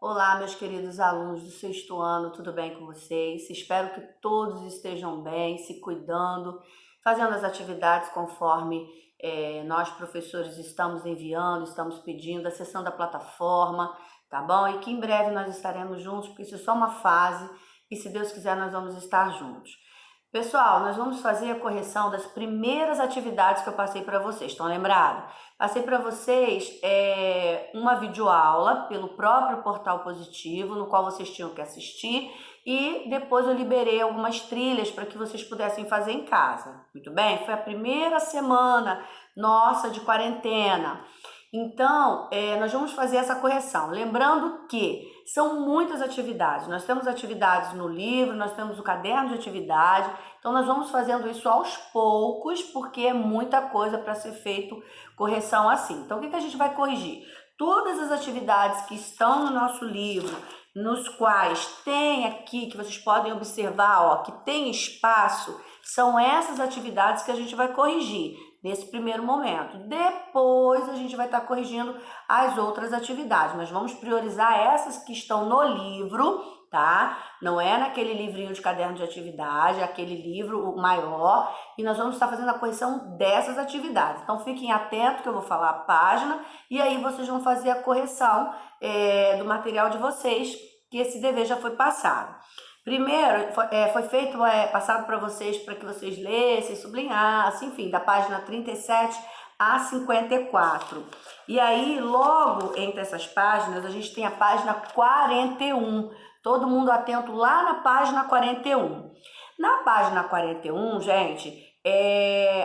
Olá, meus queridos alunos do sexto ano, tudo bem com vocês? Espero que todos estejam bem, se cuidando, fazendo as atividades conforme nós, professores, estamos enviando, estamos pedindo, acessando a plataforma, tá bom? E que em breve nós estaremos juntos, porque isso é só uma fase e, se Deus quiser, nós vamos estar juntos. Pessoal, nós vamos fazer a correção das primeiras atividades que eu passei para vocês. Estão lembrados? Passei para vocês uma videoaula pelo próprio Portal Positivo, no qual vocês tinham que assistir, e depois eu liberei algumas trilhas para que vocês pudessem fazer em casa. Muito bem? Foi a primeira semana nossa de quarentena. Então, nós vamos fazer essa correção. Lembrando que são muitas atividades. Nós temos atividades no livro, nós temos o caderno de atividade. Então, nós vamos fazendo isso aos poucos, porque é muita coisa para ser feito correção assim. Então, o que a gente vai corrigir? Todas as atividades que estão no nosso livro, nos quais tem aqui, que vocês podem observar, ó, que tem espaço, são essas atividades que a gente vai corrigir nesse primeiro momento. Depois a gente vai estar corrigindo as outras atividades, mas vamos priorizar essas que estão no livro, tá? Não é naquele livrinho de caderno de atividade, é aquele livro maior, e nós vamos estar fazendo a correção dessas atividades. Então fiquem atentos que eu vou falar a página e aí vocês vão fazer a correção do material de vocês, que esse dever já foi passado. Primeiro, foi feito, passado para vocês, para que vocês lessem, sublinhassem, enfim, da página 37 a 54. E aí, logo entre essas páginas, a gente tem a página 41. Todo mundo atento lá na página 41. Na página 41, gente,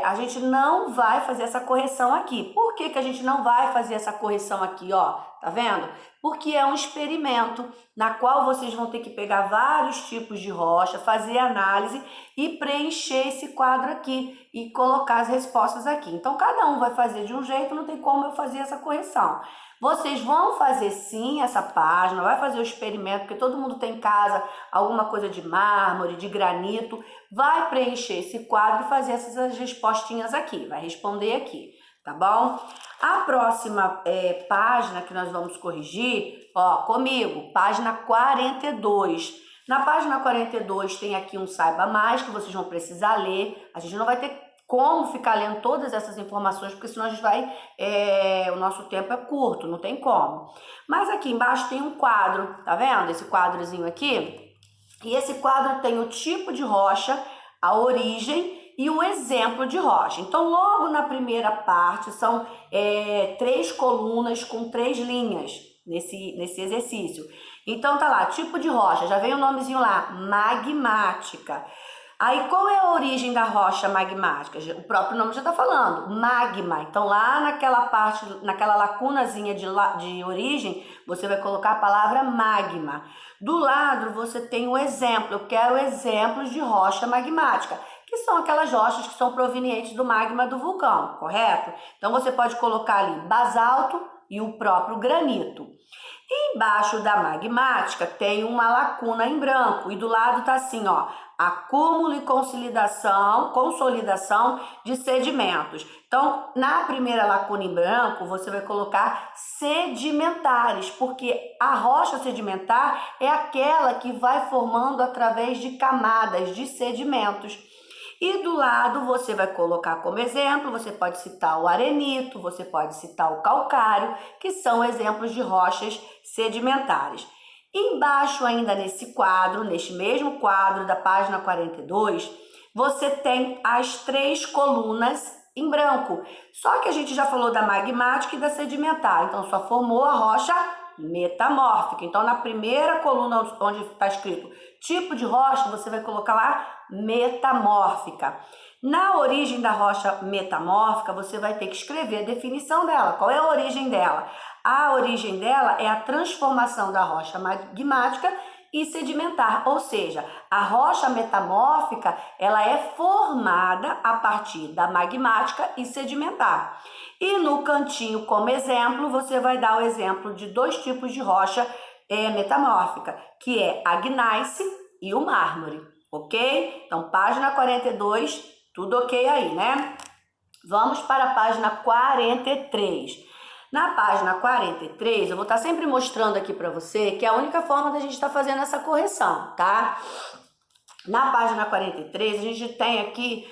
a gente não vai fazer essa correção aqui. Por que a gente não vai fazer essa correção aqui, ó? Tá vendo? Porque é um experimento na qual vocês vão ter que pegar vários tipos de rocha, fazer análise e preencher esse quadro aqui e colocar as respostas aqui. Então, cada um vai fazer de um jeito, não tem como eu fazer essa correção. Vocês vão fazer sim essa página, vai fazer o experimento, porque todo mundo tem em casa alguma coisa de mármore, de granito, vai preencher esse quadro e fazer essas respostinhas aqui, vai responder aqui, tá bom? A próxima página que nós vamos corrigir, ó, comigo, página 42. Na página 42 tem aqui um Saiba Mais, que vocês vão precisar ler. A gente não vai ter como ficar lendo todas essas informações, porque senão a gente vai, o nosso tempo é curto, não tem como. Mas aqui embaixo tem um quadro, tá vendo? Esse quadrozinho aqui. E esse quadro tem o tipo de rocha, a origem e o exemplo de rocha. Então, logo na primeira parte, são 3 colunas com 3 linhas nesse exercício. Então, tá lá, tipo de rocha, já vem o nomezinho lá, magmática. Aí, qual é a origem da rocha magmática? O próprio nome já está falando, magma. Então, lá naquela parte, naquela lacunazinha de origem, você vai colocar a palavra magma. Do lado, você tem o exemplo. Eu quero exemplos de rocha magmática, que são aquelas rochas que são provenientes do magma do vulcão, correto? Então, você pode colocar ali basalto e o próprio granito. E embaixo da magmática tem uma lacuna em branco e do lado tá assim, ó, acúmulo e consolidação de sedimentos. Então, na primeira lacuna em branco, você vai colocar sedimentares, porque a rocha sedimentar é aquela que vai formando através de camadas de sedimentos. E do lado você vai colocar como exemplo, você pode citar o arenito, você pode citar o calcário, que são exemplos de rochas sedimentares. Embaixo ainda nesse quadro, neste mesmo quadro da página 42, você tem as 3 colunas em branco. Só que a gente já falou da magmática e da sedimentar, então só formou a rocha metamórfica. Então, na primeira coluna onde está escrito tipo de rocha, você vai colocar lá metamórfica. Na origem da rocha metamórfica, você vai ter que escrever a definição dela. Qual é a origem dela? A origem dela é a transformação da rocha magmática e sedimentar, ou seja, a rocha metamórfica ela é formada a partir da magmática e sedimentar. E no cantinho, como exemplo, você vai dar o exemplo de 2 tipos de rocha metamórfica, que é a gneiss e o mármore, ok? Então, página 42, tudo ok aí, né? Vamos para a página 43. Na página 43, eu vou estar sempre mostrando aqui para você que é a única forma da gente estar fazendo essa correção, tá? Na página 43, a gente tem aqui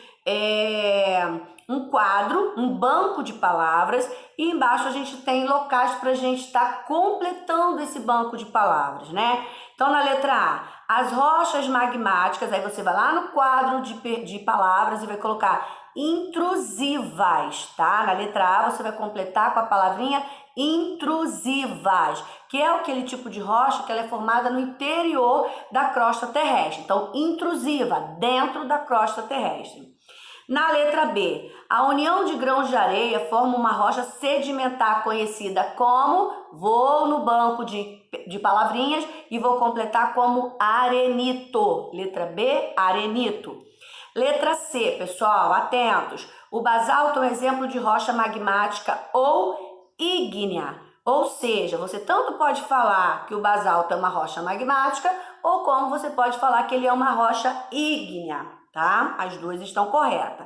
um quadro, um banco de palavras, e embaixo a gente tem locais para a gente estar completando esse banco de palavras, né? Então, na letra A, as rochas magmáticas, aí você vai lá no quadro de palavras e vai colocar intrusivas, tá? Na letra A você vai completar com a palavrinha intrusivas, que é aquele tipo de rocha que ela é formada no interior da crosta terrestre. Então, intrusiva, dentro da crosta terrestre. Na letra B, a união de grãos de areia forma uma rocha sedimentar conhecida como, vou no banco de palavrinhas e vou completar como arenito. Letra B, arenito. Letra C, pessoal, atentos. O basalto é um exemplo de rocha magmática ou ígnea. Ou seja, você tanto pode falar que o basalto é uma rocha magmática ou como você pode falar que ele é uma rocha ígnea, tá? As duas estão corretas.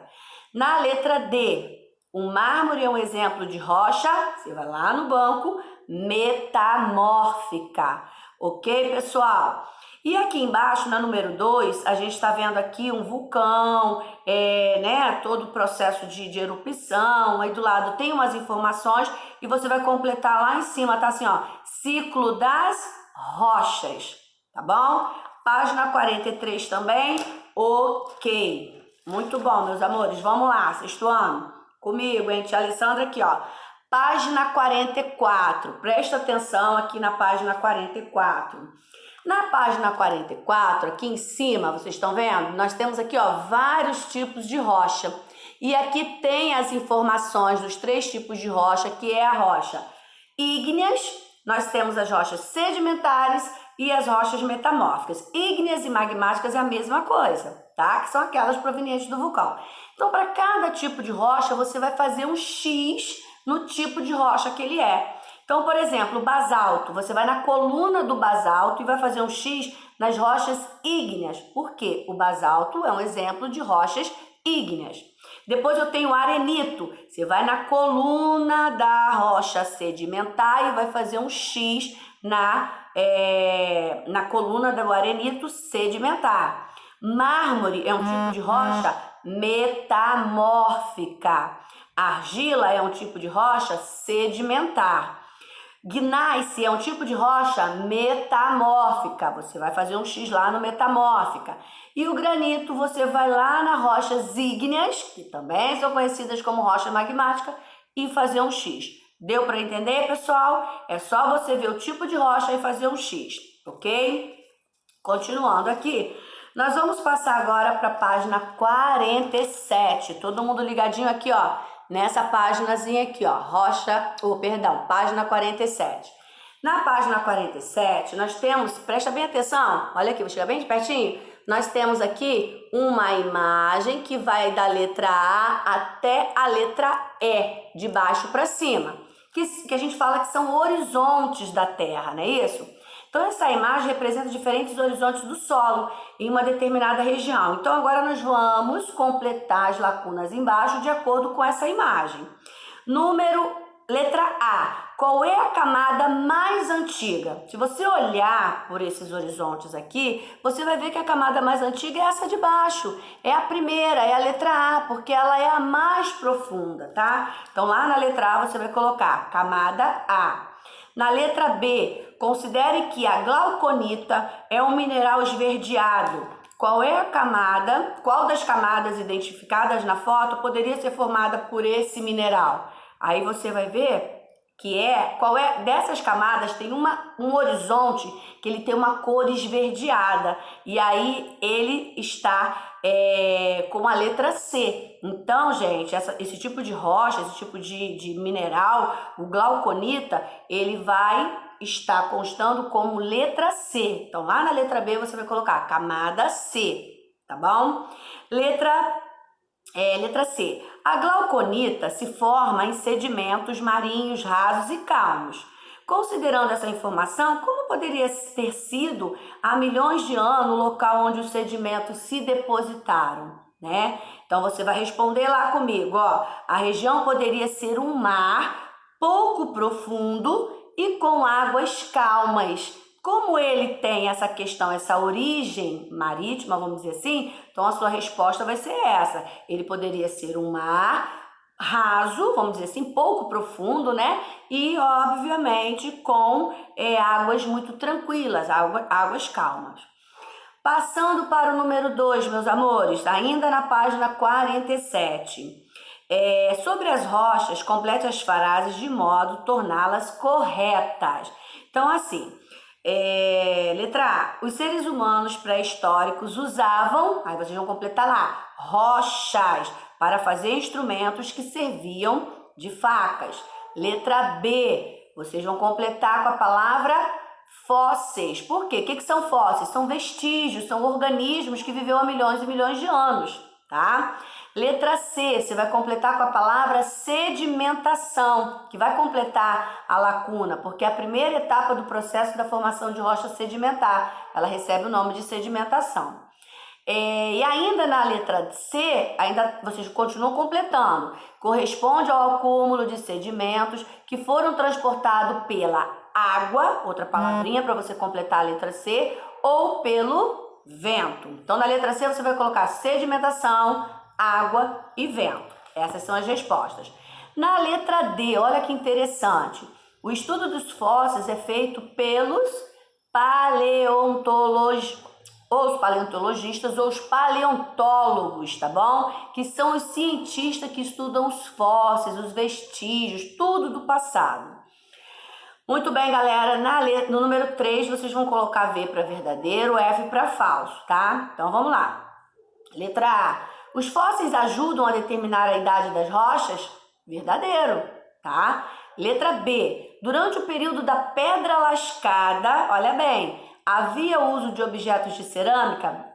Na letra D, o mármore é um exemplo de rocha, você vai lá no banco, metamórfica. Ok, pessoal? E aqui embaixo, na número 2, a gente está vendo aqui um vulcão, né, todo o processo de erupção. Aí do lado tem umas informações e você vai completar lá em cima, tá assim, ó, ciclo das rochas, tá bom? Página 43 também, ok. Muito bom, meus amores, vamos lá, sexto ano, comigo, hein, tia Alessandra aqui, ó. Página 44, presta atenção aqui na página 44. Na página 44, aqui em cima, vocês estão vendo? Nós temos aqui, ó, vários tipos de rocha. E aqui tem as informações dos 3 tipos de rocha, que é a rocha ígneas, nós temos as rochas sedimentares e as rochas metamórficas. Ígneas e magmáticas é a mesma coisa, tá? Que são aquelas provenientes do vulcão. Então, para cada tipo de rocha, você vai fazer um X no tipo de rocha que ele é. Então, por exemplo, o basalto, você vai na coluna do basalto e vai fazer um X nas rochas ígneas. Por quê? O basalto é um exemplo de rochas ígneas. Depois eu tenho o arenito. Você vai na coluna da rocha sedimentar e vai fazer um X na coluna do arenito sedimentar. Mármore é um tipo de rocha metamórfica. Argila é um tipo de rocha sedimentar. Gneiss é um tipo de rocha metamórfica, você vai fazer um X lá no metamórfica. E o granito você vai lá nas rochas ígneas, que também são conhecidas como rocha magmática, e fazer um X. Deu para entender, pessoal? É só você ver o tipo de rocha e fazer um X, ok? Continuando aqui, nós vamos passar agora para a página 47. Todo mundo ligadinho aqui, ó. Nessa páginazinha aqui, ó, página 47. Na página 47, nós temos, presta bem atenção, olha aqui, vou chegar bem de pertinho. Nós temos aqui uma imagem que vai da letra A até a letra E, de baixo para cima, que a gente fala que são horizontes da Terra, não é isso? Então, essa imagem representa diferentes horizontes do solo em uma determinada região. Então, agora nós vamos completar as lacunas embaixo de acordo com essa imagem. Letra A. Qual é a camada mais antiga? Se você olhar por esses horizontes aqui, você vai ver que a camada mais antiga é essa de baixo. É a primeira, é a letra A, porque ela é a mais profunda, tá? Então, lá na letra A você vai colocar camada A. Na letra B, considere que a glauconita é um mineral esverdeado. Qual das camadas identificadas na foto poderia ser formada por esse mineral? Aí você vai ver qual é dessas camadas tem um horizonte que ele tem uma cor esverdeada e aí ele está com a letra C. Então, gente, esse tipo de rocha, esse tipo de mineral, o glauconita, ele vai estar constando como letra C. Então, lá na letra B você vai colocar camada C, tá bom? Letra C. A glauconita se forma em sedimentos marinhos rasos e calmos. Considerando essa informação, como poderia ter sido há milhões de anos o local onde os sedimentos se depositaram, né? Então você vai responder lá comigo, ó. A região poderia ser um mar pouco profundo e com águas calmas. Como ele tem essa questão, essa origem marítima, vamos dizer assim, então a sua resposta vai ser essa. Ele poderia ser um mar raso, vamos dizer assim, pouco profundo, né? E, obviamente, com águas muito tranquilas, águas calmas. Passando para o número 2, meus amores, ainda na página 47. Sobre as rochas, complete as frases de modo a torná-las corretas. Então, assim, letra A. Os seres humanos pré-históricos usavam, aí vocês vão completar lá, rochas para fazer instrumentos que serviam de facas. Letra B. Vocês vão completar com a palavra fósseis. Por quê? O que são fósseis? São vestígios, são organismos que viveu há milhões e milhões de anos, tá? Letra C, você vai completar com a palavra sedimentação, que vai completar a lacuna, porque é a primeira etapa do processo da formação de rocha sedimentar. Ela recebe o nome de sedimentação. E ainda na letra C, ainda vocês continuam completando. Corresponde ao acúmulo de sedimentos que foram transportados pela água, outra palavrinha para você completar a letra C, ou pelo vento. Então, na letra C, você vai colocar sedimentação, água e vento. Essas são as respostas. Na letra D, olha que interessante. O estudo dos fósseis é feito pelos paleontologistas ou os paleontólogos, tá bom? Que são os cientistas que estudam os fósseis, os vestígios, tudo do passado. Muito bem, galera. No número 3, vocês vão colocar V para verdadeiro, F para falso, tá? Então, vamos lá. Letra A. Os fósseis ajudam a determinar a idade das rochas? Verdadeiro, tá? Letra B. Durante o período da pedra lascada, olha bem, havia uso de objetos de cerâmica?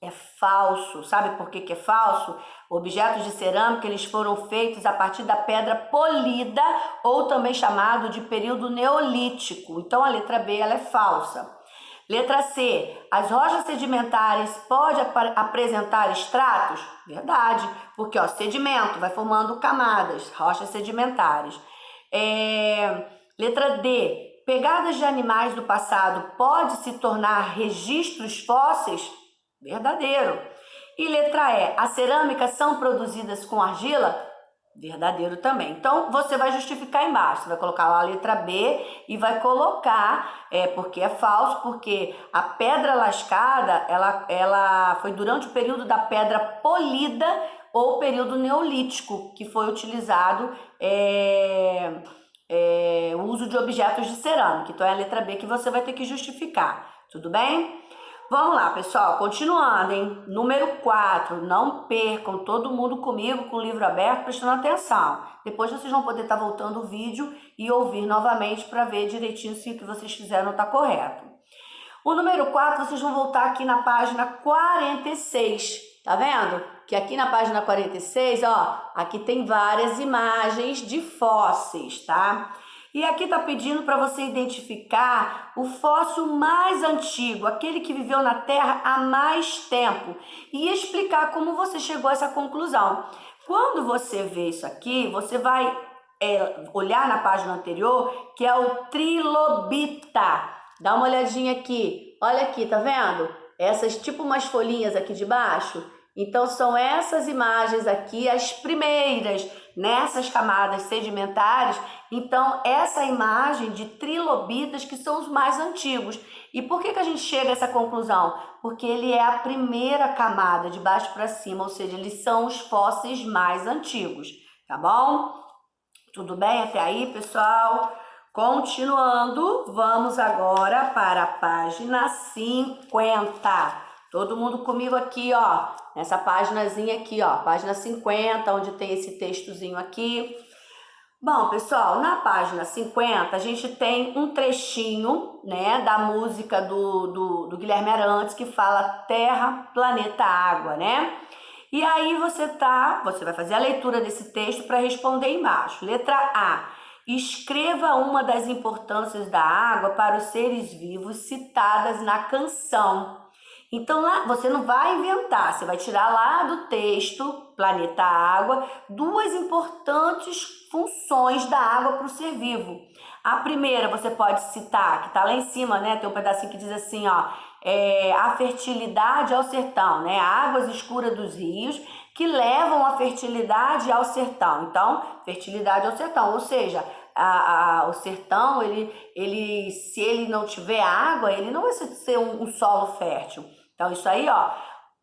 É falso. Sabe por que é falso? Objetos de cerâmica, eles foram feitos a partir da pedra polida, ou também chamado de período neolítico. Então, a letra B, ela é falsa. Letra C. As rochas sedimentares podem apresentar estratos? Verdade, porque sedimento vai formando camadas, rochas sedimentares. Letra D. Pegadas de animais do passado pode se tornar registros fósseis? Verdadeiro. E letra E. As cerâmicas são produzidas com argila? Verdadeiro também. Então, você vai justificar embaixo. Você vai colocar lá a letra B e vai colocar, porque é falso, porque a pedra lascada, ela foi durante o período da pedra polida ou período neolítico, que foi utilizado o uso de objetos de cerâmica. Então, é a letra B que você vai ter que justificar. Tudo bem? Vamos lá, pessoal, continuando, hein? Número 4, não percam, todo mundo comigo, com o livro aberto, prestando atenção. Depois vocês vão poder estar voltando o vídeo e ouvir novamente para ver direitinho se o que vocês fizeram está correto. O número 4, vocês vão voltar aqui na página 46, tá vendo? Que aqui na página 46, aqui tem várias imagens de fósseis, tá? E aqui está pedindo para você identificar o fóssil mais antigo, aquele que viveu na Terra há mais tempo, e explicar como você chegou a essa conclusão. Quando você vê isso aqui, você vai olhar na página anterior, que é o trilobita. Dá uma olhadinha aqui. Olha aqui, tá vendo? Essas tipo umas folhinhas aqui de baixo. Então, são essas imagens aqui, as primeiras, nessas camadas sedimentares. Então, essa imagem de trilobitas que são os mais antigos. E por que a gente chega a essa conclusão? Porque ele é a primeira camada, de baixo para cima, ou seja, eles são os fósseis mais antigos, tá bom? Tudo bem até aí, pessoal? Continuando, vamos agora para a página 50. Todo mundo comigo aqui, nessa paginazinha aqui, página 50, onde tem esse textozinho aqui. Bom, pessoal, na página 50, a gente tem um trechinho, né, da música do Guilherme Arantes, que fala Terra, Planeta, Água, né? E aí você vai fazer a leitura desse texto para responder embaixo. Letra A. Escreva uma das importâncias da água para os seres vivos citadas na canção. Então, lá você não vai inventar, você vai tirar lá do texto planeta Água, duas importantes funções da água para o ser vivo. A primeira você pode citar, que está lá em cima, né? Tem um pedacinho que diz assim, ó, a fertilidade ao sertão, né? Águas escuras dos rios que levam a fertilidade ao sertão. Então, fertilidade ao sertão, ou seja, o sertão, se ele não tiver água, ele não vai ser um solo fértil. Então, isso aí, ó,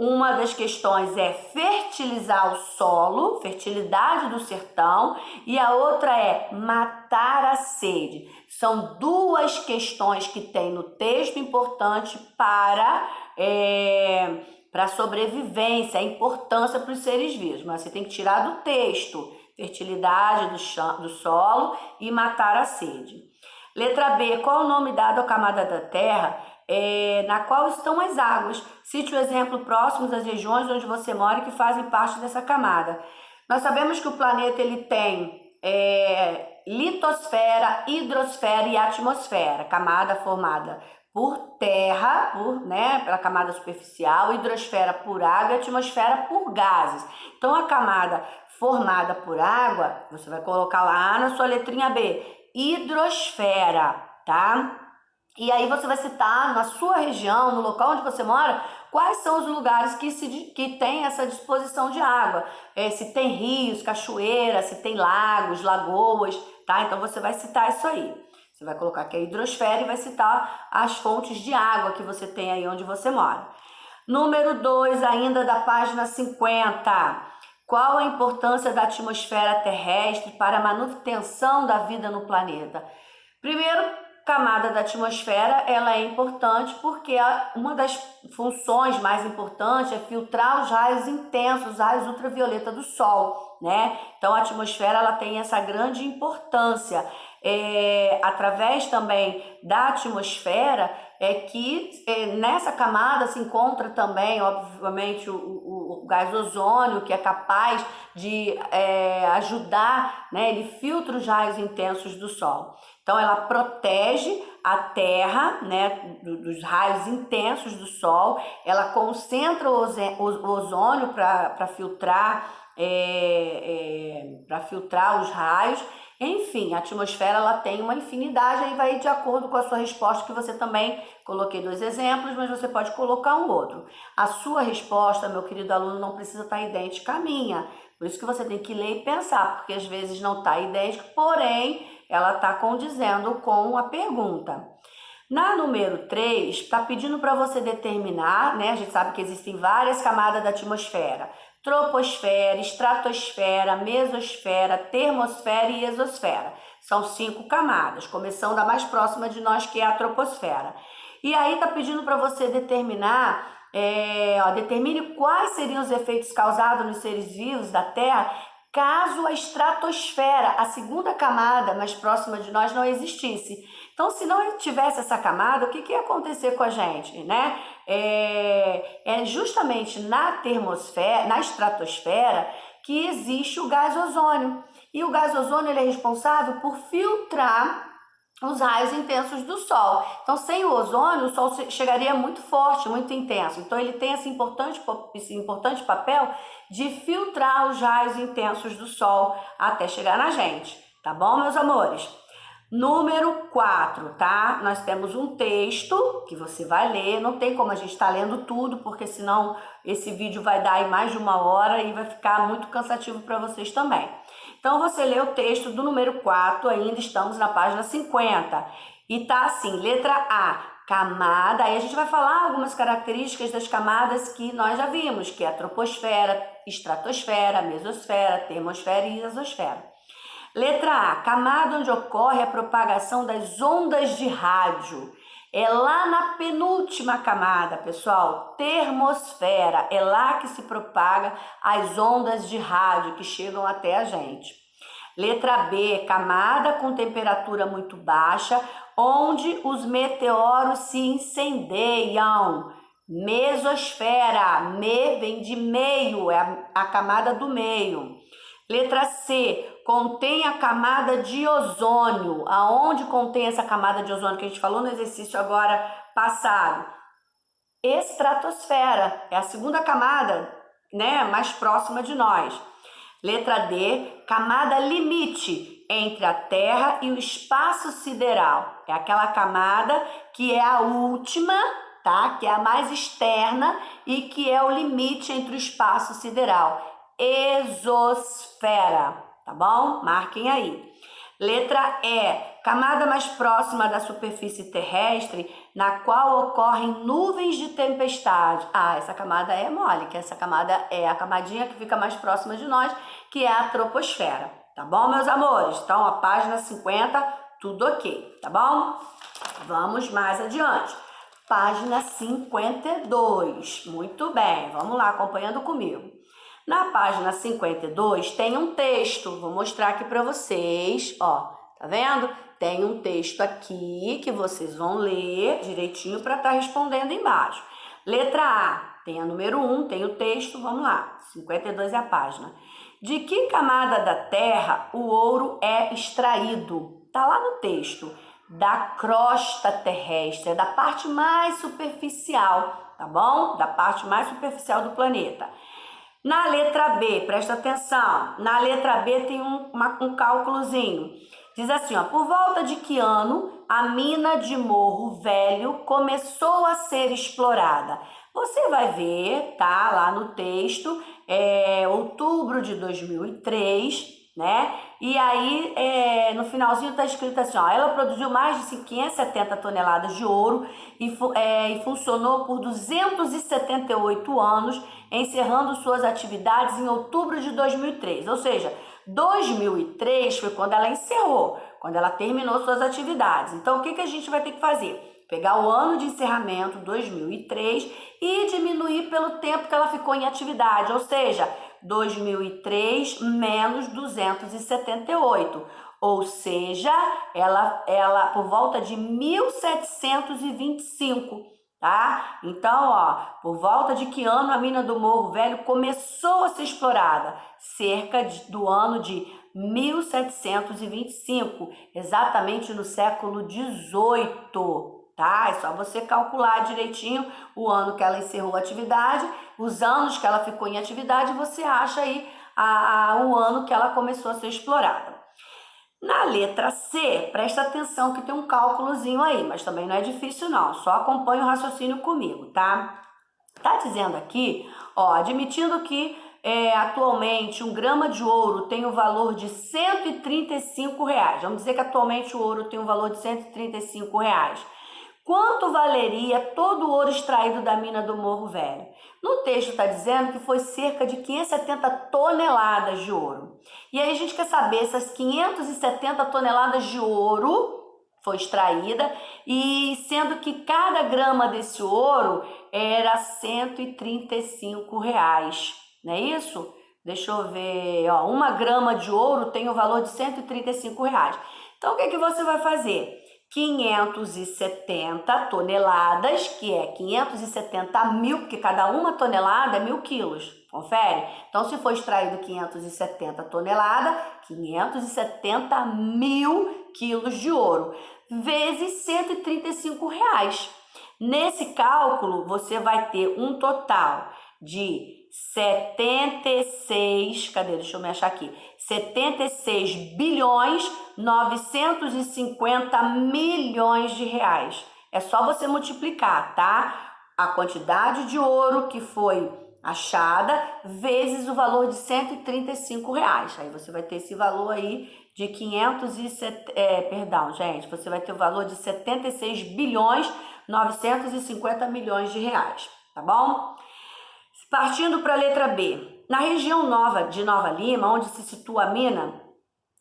uma das questões é fertilizar o solo, fertilidade do sertão, e a outra é matar a sede. São duas questões que tem no texto importante para a sobrevivência, a importância para os seres vivos. Mas você tem que tirar do texto fertilidade do solo e matar a sede. Letra B, qual é o nome dado à camada da Terra na qual estão as águas? Cite o exemplo próximo das regiões onde você mora que fazem parte dessa camada. Nós sabemos que o planeta ele tem litosfera, hidrosfera e atmosfera, camada formada por terra, pela camada superficial, hidrosfera por água e atmosfera por gases. Então, a camada formada por água, você vai colocar lá na sua letrinha B, hidrosfera, tá? E aí você vai citar na sua região, no local onde você mora, quais são os lugares que tem essa disposição de água. Se tem rios, cachoeiras, se tem lagos, lagoas, tá? Então você vai citar isso aí. Você vai colocar aqui a hidrosfera e vai citar as fontes de água que você tem aí onde você mora. Número 2, ainda da página 50. Qual a importância da atmosfera terrestre para a manutenção da vida no planeta? Primeiro, camada da atmosfera, ela é importante porque uma das funções mais importantes é filtrar os raios intensos, os raios ultravioleta do Sol, né? Então, a atmosfera, ela tem essa grande importância. Através também da atmosfera nessa camada se encontra também, obviamente, o gás ozônio, que é capaz de ajudar, né? Ele filtra os raios intensos do Sol. Então, ela protege a Terra, né, dos raios intensos do Sol, ela concentra o ozônio para filtrar os raios. Enfim, a atmosfera ela tem uma infinidade, aí vai de acordo com a sua resposta, que você também, coloquei 2 exemplos, mas você pode colocar um outro. A sua resposta, meu querido aluno, não precisa estar idêntica à minha, por isso que você tem que ler e pensar, porque às vezes não está idêntico, porém, ela está condizendo com a pergunta. Na número 3, está pedindo para você determinar, né? A gente sabe que existem várias camadas da atmosfera. Troposfera, estratosfera, mesosfera, termosfera e exosfera. São 5 camadas, começando da mais próxima de nós, que é a troposfera. E aí está pedindo para você determinar, determine quais seriam os efeitos causados nos seres vivos da Terra caso a estratosfera, a segunda camada mais próxima de nós, não existisse. Então, se não tivesse essa camada, o que ia acontecer com a gente, né? É justamente na estratosfera, que existe o gás ozônio. E o gás ozônio ele é responsável por filtrar os raios intensos do Sol. Então, sem o ozônio, o Sol chegaria muito forte, muito intenso. Então, ele tem esse importante papel de filtrar os raios intensos do Sol até chegar na gente. Tá bom, meus amores? Número 4, tá? Nós temos um texto que você vai ler. Não tem como a gente estar lendo tudo, porque senão esse vídeo vai dar aí mais de 1 hora e vai ficar muito cansativo para vocês também. Então, você lê o texto do número 4, ainda estamos na página 50. E tá assim, letra A, camada. Aí a gente vai falar algumas características das camadas que nós já vimos, que é a troposfera, estratosfera, mesosfera, termosfera e exosfera. Letra A, camada onde ocorre a propagação das ondas de rádio. É lá na penúltima camada, pessoal, termosfera. É lá que se propaga as ondas de rádio que chegam até a gente. Letra B, camada com temperatura muito baixa, onde os meteoros se incendeiam. Mesosfera, vem de meio, é a camada do meio. Letra C, contém a camada de ozônio. Aonde contém essa camada de ozônio que a gente falou no exercício agora passado? Estratosfera, é a segunda camada né, mais próxima de nós. Letra D, camada limite entre a Terra e o espaço sideral. É aquela camada que é a última, tá? Que é a mais externa e que é o limite entre o espaço sideral. Exosfera, tá bom? Marquem aí. Letra E, camada mais próxima da superfície terrestre, na qual ocorrem nuvens de tempestade. Ah, essa camada é mole, que essa camada é a camadinha que fica mais próxima de nós, que é a troposfera. Tá bom, meus amores? Então, a página 50, tudo ok, tá bom? Vamos mais adiante. Página 52. Muito bem, vamos lá, acompanhando comigo. Na página 52 tem um texto, vou mostrar aqui para vocês, ó, tá vendo? Tem um texto aqui que vocês vão ler direitinho para estar respondendo embaixo. Letra A, tem a número 1, tem o texto, vamos lá, 52 é a página. De que camada da Terra o ouro é extraído? Tá lá no texto. Da crosta terrestre, da parte mais superficial, tá bom? Da parte mais superficial do planeta. Na letra B, presta atenção, na letra B tem um cálculozinho. Diz assim, ó, por volta de que ano a mina de Morro Velho começou a ser explorada? Você vai ver, tá, lá no texto, outubro de 2003, né? E aí, no finalzinho tá escrito assim, ó, ela produziu mais de 570 toneladas de ouro e funcionou por 278 anos, encerrando suas atividades em outubro de 2003. Ou seja, 2003 foi quando ela encerrou, quando ela terminou suas atividades. Então, o que a gente vai ter que fazer? Pegar o ano de encerramento, 2003, e diminuir pelo tempo que ela ficou em atividade, ou seja, 2003 menos 278, ou seja, ela por volta de 1725, tá? Então, ó, por volta de que ano a mina do Morro Velho começou a ser explorada? Cerca do ano de 1725, exatamente no século 18. Tá? É só você calcular direitinho o ano que ela encerrou a atividade, os anos que ela ficou em atividade, você acha aí o ano que ela começou a ser explorada. Na letra C, presta atenção que tem um cálculozinho aí, mas também não é difícil não, só acompanha o raciocínio comigo, tá? Tá dizendo aqui, ó, admitindo que atualmente 1 grama de ouro tem o valor de R$135. Vamos dizer que atualmente o ouro tem um valor de R$135. Quanto valeria todo o ouro extraído da mina do Morro Velho? No texto está dizendo que foi cerca de 570 toneladas de ouro. E aí a gente quer saber se as 570 toneladas de ouro foi extraída, e sendo que cada grama desse ouro era R$135, não é isso? Deixa eu ver, ó, 1 grama de ouro tem o valor de R$135. Então, o que você vai fazer? 570 toneladas, que é 570 mil, porque cada uma tonelada é 1.000 quilos, confere? Então, se for extraído 570 toneladas, 570 mil quilos de ouro, vezes R$135. Nesse cálculo, você vai ter um total de 76, cadê? Deixa eu me achar aqui. 76 bilhões 950 milhões de reais. É só você multiplicar, tá? A quantidade de ouro que foi achada vezes o valor de R$135. Aí você vai ter esse valor aí de você vai ter o valor de 76 bilhões 950 milhões de reais, tá bom? Partindo para a letra B. Na região de Nova Lima, onde se situa a mina,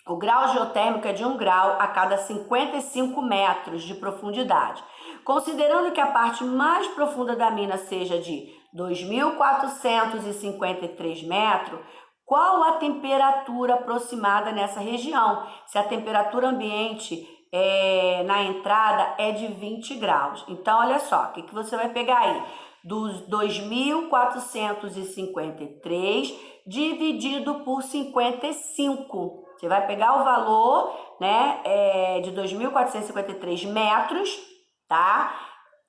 o grau geotérmico é de 1 grau a cada 55 metros de profundidade. Considerando que a parte mais profunda da mina seja de 2.453 metros, qual a temperatura aproximada nessa região? Se a temperatura ambiente na entrada é de 20 graus. Então, olha só, o que você vai pegar aí? Dos 2.453 dividido por 55. Você vai pegar o valor, né, de 2.453 metros, tá?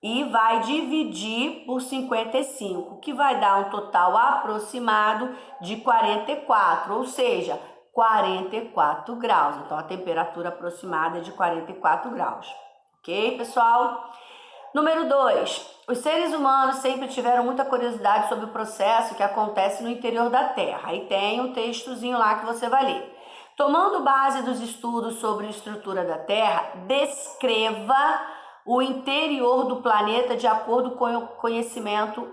e vai dividir por 55, que vai dar um total aproximado de 44, ou seja, 44 graus. Então, a temperatura aproximada é de 44 graus. Ok, pessoal? Número 2. Os seres humanos sempre tiveram muita curiosidade sobre o processo que acontece no interior da Terra. Aí tem um textozinho lá que você vai ler. Tomando base dos estudos sobre a estrutura da Terra, descreva o interior do planeta de acordo com o conhecimento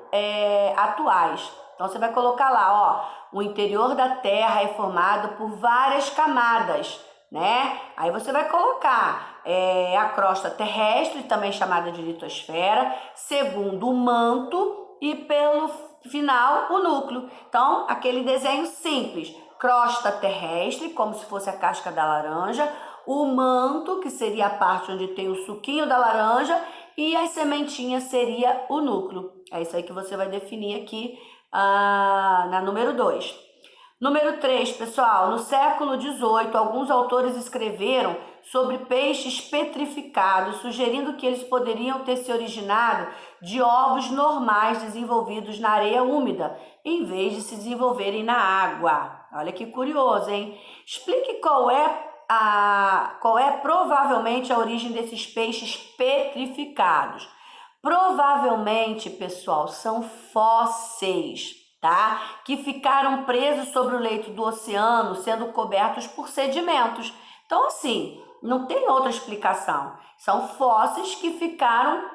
atuais. Então, você vai colocar lá, ó, o interior da Terra é formado por várias camadas, né? Aí você vai colocar a crosta terrestre, também chamada de litosfera, segundo o manto e pelo final o núcleo. Então, aquele desenho simples, crosta terrestre, como se fosse a casca da laranja, o manto, que seria a parte onde tem o suquinho da laranja, e as sementinhas seria o núcleo. É isso aí que você vai definir aqui na número 2. Número 3, pessoal, no século XVIII, alguns autores escreveram sobre peixes petrificados, sugerindo que eles poderiam ter se originado de ovos normais desenvolvidos na areia úmida, em vez de se desenvolverem na água. Olha que curioso, hein? Explique qual é provavelmente a origem desses peixes petrificados. Provavelmente, pessoal, são fósseis, tá? Que ficaram presos sobre o leito do oceano, sendo cobertos por sedimentos. Então, assim, não tem outra explicação. São fósseis que ficaram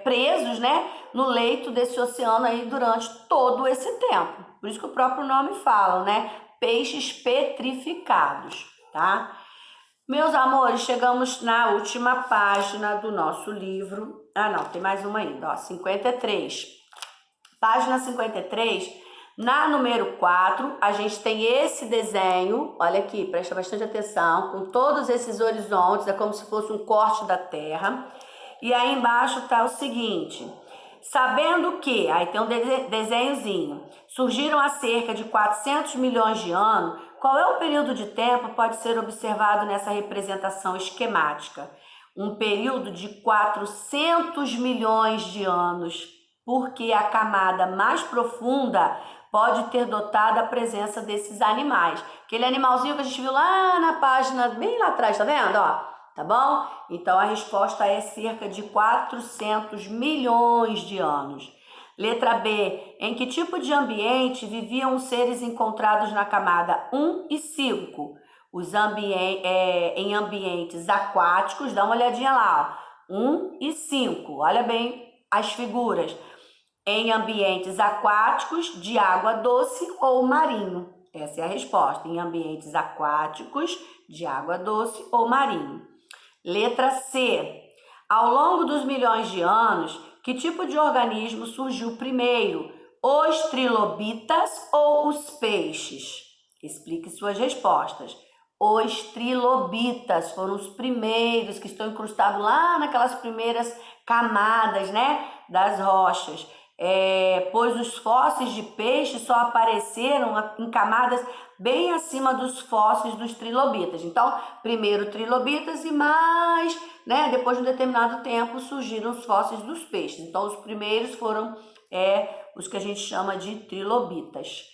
presos, né, no leito desse oceano aí durante todo esse tempo. Por isso que o próprio nome fala, né? Peixes petrificados, tá? Meus amores, chegamos na última página do nosso livro. Ah, não, tem mais uma ainda, ó, 53. Página 53, na número 4, a gente tem esse desenho, olha aqui, presta bastante atenção, com todos esses horizontes, é como se fosse um corte da Terra. E aí embaixo tá o seguinte: sabendo que, aí tem um desenhozinho, surgiram há cerca de 400 milhões de anos, qual é o período de tempo que pode ser observado nessa representação esquemática? Um período de 400 milhões de anos, porque a camada mais profunda pode ter dotado a presença desses animais. Aquele animalzinho que a gente viu lá na página, bem lá atrás, tá vendo? Ó, tá bom? Então, a resposta é cerca de 400 milhões de anos. Letra B. Em que tipo de ambiente viviam os seres encontrados na camada 1 e 5? Em ambientes aquáticos, dá uma olhadinha lá, ó, 1 e 5. Olha bem as figuras. Em ambientes aquáticos, de água doce ou marinho? Essa é a resposta. Em ambientes aquáticos, de água doce ou marinho. Letra C. Ao longo dos milhões de anos, que tipo de organismo surgiu primeiro? Os trilobitas ou os peixes? Explique suas respostas. Os trilobitas foram os primeiros que estão incrustados lá naquelas primeiras camadas, né, das rochas. Pois os fósseis de peixe só apareceram em camadas bem acima dos fósseis dos trilobitas. Então, primeiro trilobitas e mais, né, depois de um determinado tempo surgiram os fósseis dos peixes. Então, os primeiros foram os que a gente chama de trilobitas.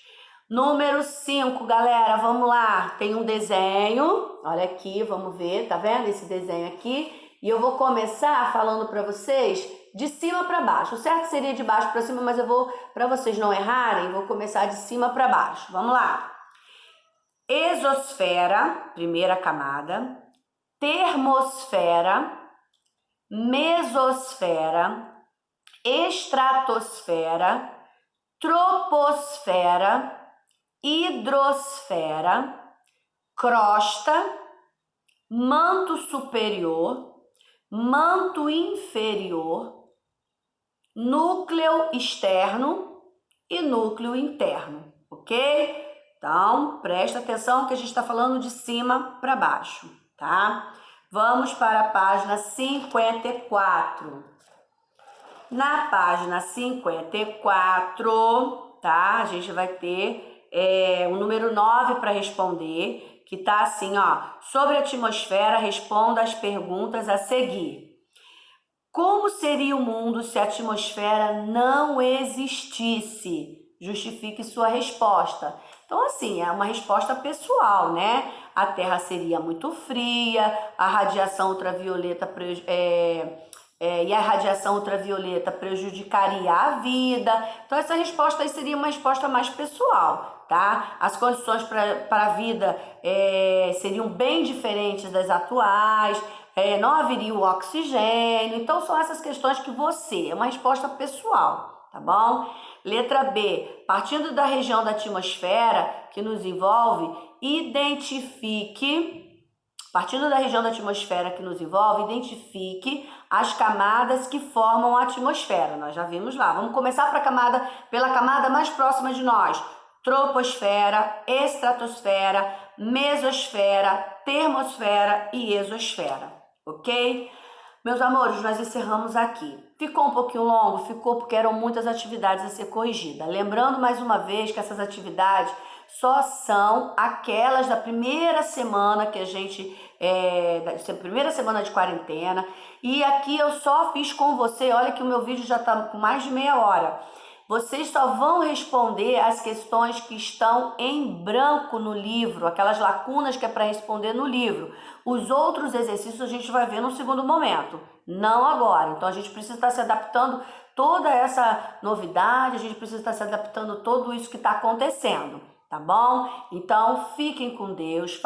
Número 5, galera, vamos lá. Tem um desenho, olha aqui, vamos ver, tá vendo esse desenho aqui? E eu vou começar falando para vocês de cima para baixo. O certo seria de baixo para cima, mas eu vou, para vocês não errarem, vou começar de cima para baixo. Vamos lá. Exosfera, primeira camada. Termosfera, mesosfera, estratosfera, troposfera, hidrosfera, crosta, manto superior, manto inferior, núcleo externo e núcleo interno, ok? Então, presta atenção que a gente está falando de cima para baixo, tá? Vamos para a página 54. Na página 54, tá? A gente vai ter o número 9 para responder, que tá assim, ó. Sobre a atmosfera, responda as perguntas a seguir. Como Como seria o mundo se a atmosfera não existisse? Justifique sua resposta. Então, assim, é uma resposta pessoal, né? A Terra seria muito fria, a radiação ultravioleta e a radiação ultravioleta prejudicaria a vida. Então, essa resposta aí seria uma resposta mais pessoal, tá? As condições para a vida seriam bem diferentes das atuais, não haveria o oxigênio. Então, são essas questões que é uma resposta pessoal, tá bom? Letra B, partindo da região da atmosfera que nos envolve, identifique as camadas que formam a atmosfera. Nós já vimos lá. Vamos começar pela camada mais próxima de nós. Troposfera, estratosfera, mesosfera, termosfera e exosfera, ok? Meus amores, nós encerramos aqui. Ficou um pouquinho longo? Ficou, porque eram muitas atividades a ser corrigidas. Lembrando mais uma vez que essas atividades só são aquelas da primeira semana que da primeira semana de quarentena. E aqui eu só fiz com você, olha que o meu vídeo já está com mais de meia hora. Vocês só vão responder as questões que estão em branco no livro, aquelas lacunas que é para responder no livro. Os outros exercícios a gente vai ver no segundo momento, não agora. Então a gente precisa estar se adaptando toda essa novidade, a gente precisa estar se adaptando a tudo isso que está acontecendo, tá bom? Então fiquem com Deus.